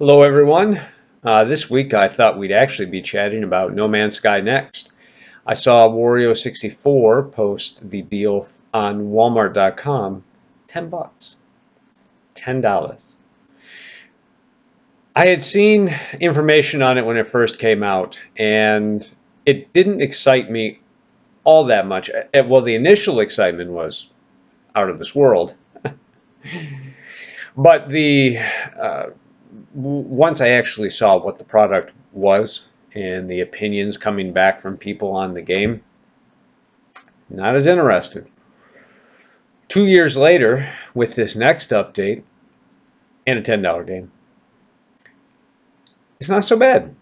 Hello, everyone. This week I thought we'd actually be chatting about No Man's Sky next. I saw Wario64 post the deal on Walmart.com, 10 bucks, $10. I had seen information on it when it first came out, and it didn't excite me all that much. Well, the initial excitement was out of this world, but uh, once I actually saw what the product was and the opinions coming back from people on the game, not as interested. 2 years later, with this next update and a $10 game, it's not so bad.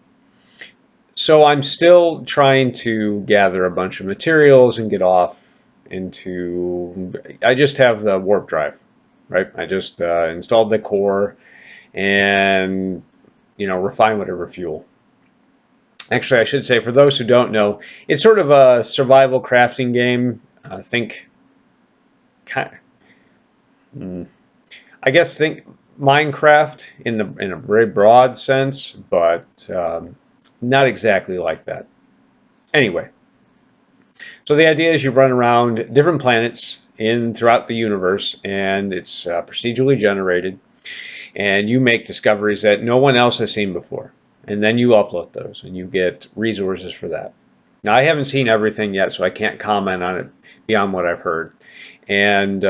So I'm still trying to gather a bunch of materials and get off into. I just have the warp drive, right? I just installed the core and refine whatever fuel. Actually, I should say, for those who don't know, it's sort of a survival crafting game. Think, I guess, think Minecraft in a very broad sense, but not exactly like that. Anyway, so the idea is you run around different planets in throughout the universe, and it's procedurally generated, and you make discoveries that no one else has seen before. And then you upload those and you get resources for that. Now, I haven't seen everything yet, so I can't comment on it beyond what I've heard. And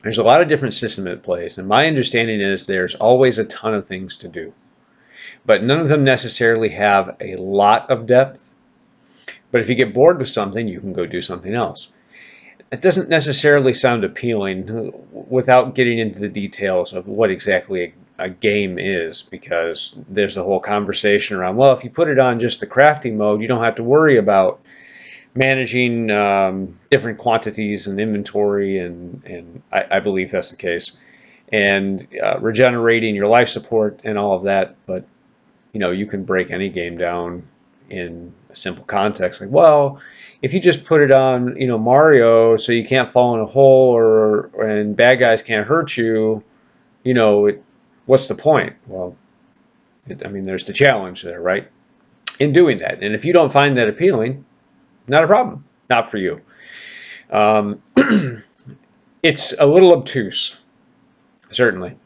there's a lot of different systems at plays. And my understanding is there's always a ton of things to do, but none of them necessarily have a lot of depth. But if you get bored with something, you can go do something else. It doesn't necessarily sound appealing without getting into the details of what exactly a game is, because there's a whole conversation around, well, if you put it on just the crafting mode, you don't have to worry about managing different quantities and inventory, and I believe that's the case, and regenerating your life support and all of that. But you can break any game down in a simple context, like, well, if you just put it on Mario so you can't fall in a hole and bad guys can't hurt you, what's the point? Well, I mean, there's the challenge there, right, in doing that. And if you don't find that appealing, not a problem, not for you. um, it's a little obtuse, certainly,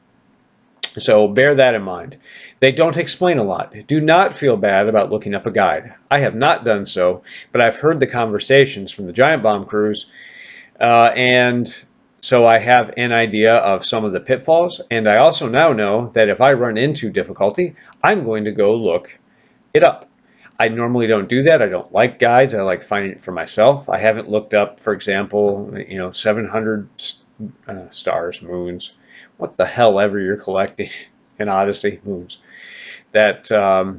so bear that in mind. They don't explain a lot. Do not feel bad about looking up a guide. I have not done so, but I've heard the conversations from the Giant Bomb crews, and so I have an idea of some of the pitfalls, and I also now know that if I run into difficulty, I'm going to go look it up. I normally don't do that. I don't like guides. I like finding it for myself. I haven't looked up, for example, 700 stars, moons, what the hell ever you're collecting in Odyssey, moons, that I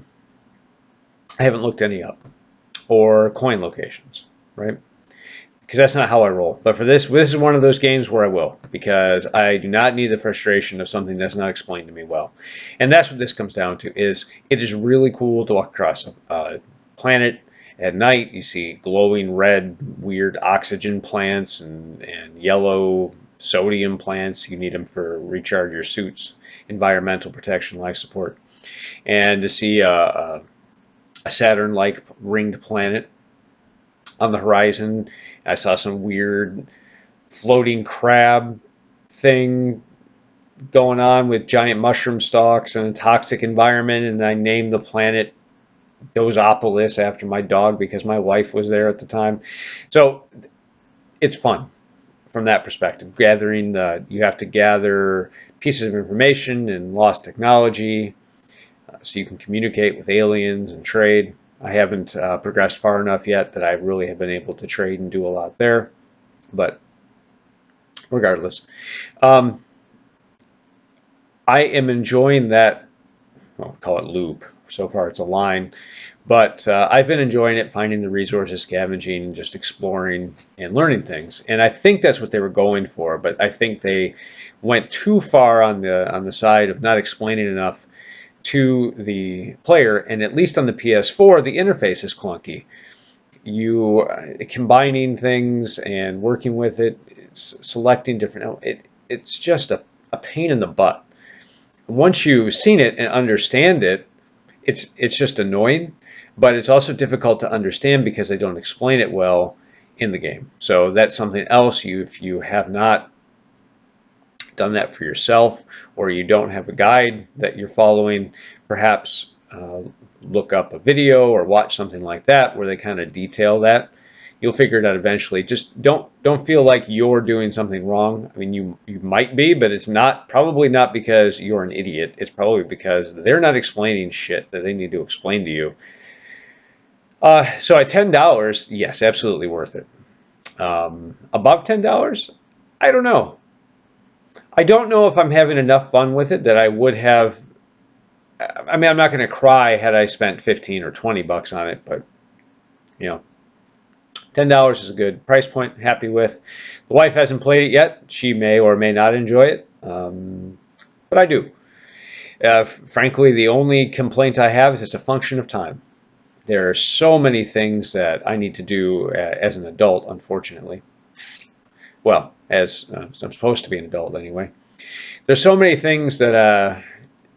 haven't looked any up, or coin locations, right? Because that's not how I roll. But for this is one of those games where I will, because I do not need the frustration of something that's not explained to me well. And that's what this comes down to, is it is really cool to walk across a planet at night. You see glowing red, weird oxygen plants and yellow sodium plants. You need them for recharge your suits, environmental protection, life support. And to see a Saturn-like ringed planet on the horizon. I saw some weird floating crab thing going on with giant mushroom stalks and a toxic environment, and I named the planet Dozopolis after my dog because my wife was there at the time. So it's fun from that perspective. You have to gather pieces of information and lost technology, so you can communicate with aliens and trade. I haven't progressed far enough yet that I really have been able to trade and do a lot there. But regardless, um, I am enjoying that. Well, call it loop. So far, it's a line. But I've been enjoying it, finding the resources, scavenging, just exploring and learning things. And I think that's what they were going for. But I think they went too far on the side of not explaining enough to the player, and at least on the PS4, the interface is clunky. You combining things and working with it, selecting different. It's just a pain in the butt. once you've seen it and understand it, it's just annoying, but it's also difficult to understand because they don't explain it well in the game. So that's something else. If you have not done that for yourself, or you don't have a guide that you're following, perhaps look up a video or watch something like that where they kind of detail that. You'll figure it out eventually. Just don't feel like you're doing something wrong. I mean, you might be, but it's not, probably not because you're an idiot. It's probably because they're not explaining shit that they need to explain to you. So at $10, yes, absolutely worth it. Above $10, I don't know. I don't know if I'm having enough fun with it that I would have. I mean, I'm not going to cry had I spent 15 or 20 bucks on it, but you know, $10 is a good price point. Happy with. The wife hasn't played it yet. She may or may not enjoy it, but I do. Frankly, the only complaint I have is it's a function of time. There are so many things that I need to do as an adult, unfortunately. Well, as I'm supposed to be an adult anyway. There's so many things that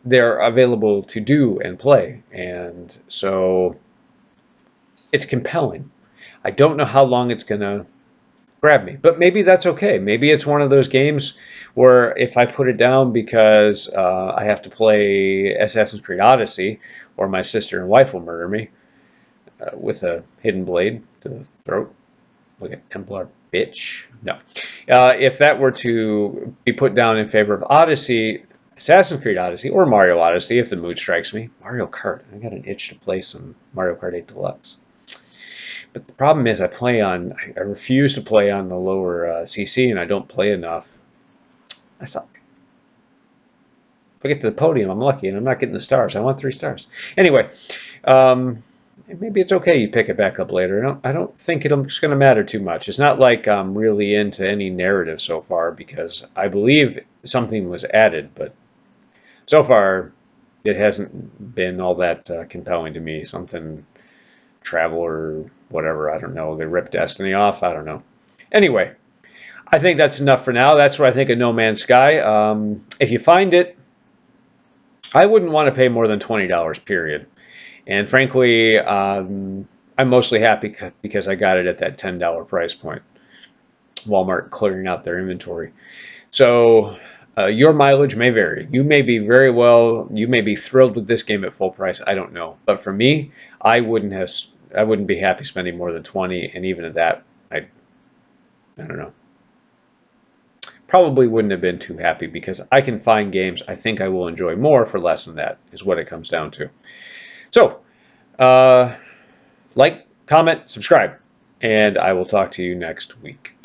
they're available to do and play, and so it's compelling. I don't know how long it's going to grab me, but maybe that's okay. Maybe it's one of those games where if I put it down because I have to play Assassin's Creed Odyssey, or my sister and wife will murder me with a hidden blade to the throat, like a Templar bitch. No. If that were to be put down in favor of Odyssey, Assassin's Creed Odyssey, or Mario Odyssey, if the mood strikes me, Mario Kart. I got an itch to play some Mario Kart 8 Deluxe. But the problem is I refuse to play on the lower CC, and I don't play enough. I suck. If I get to the podium, I'm lucky, and I'm not getting the stars. I want 3 stars. Anyway, maybe it's okay you pick it back up later. I don't think it's going to matter too much. It's not like I'm really into any narrative so far because I believe something was added, but so far it hasn't been all that compelling to me. Something travel or whatever, I don't know. They ripped Destiny off, I don't know. Anyway, I think that's enough for now. That's what I think of No Man's Sky. If you find it, I wouldn't want to pay more than $20, period. And frankly, I'm mostly happy because I got it at that $10 price point. Walmart clearing out their inventory. So your mileage may vary. You may be thrilled with this game at full price. I don't know. But for me, I wouldn't be happy spending more than 20, and even at that, I don't know. Probably wouldn't have been too happy because I can find games I think I will enjoy more for less than that, is what it comes down to. So, like, comment, subscribe, and I will talk to you next week.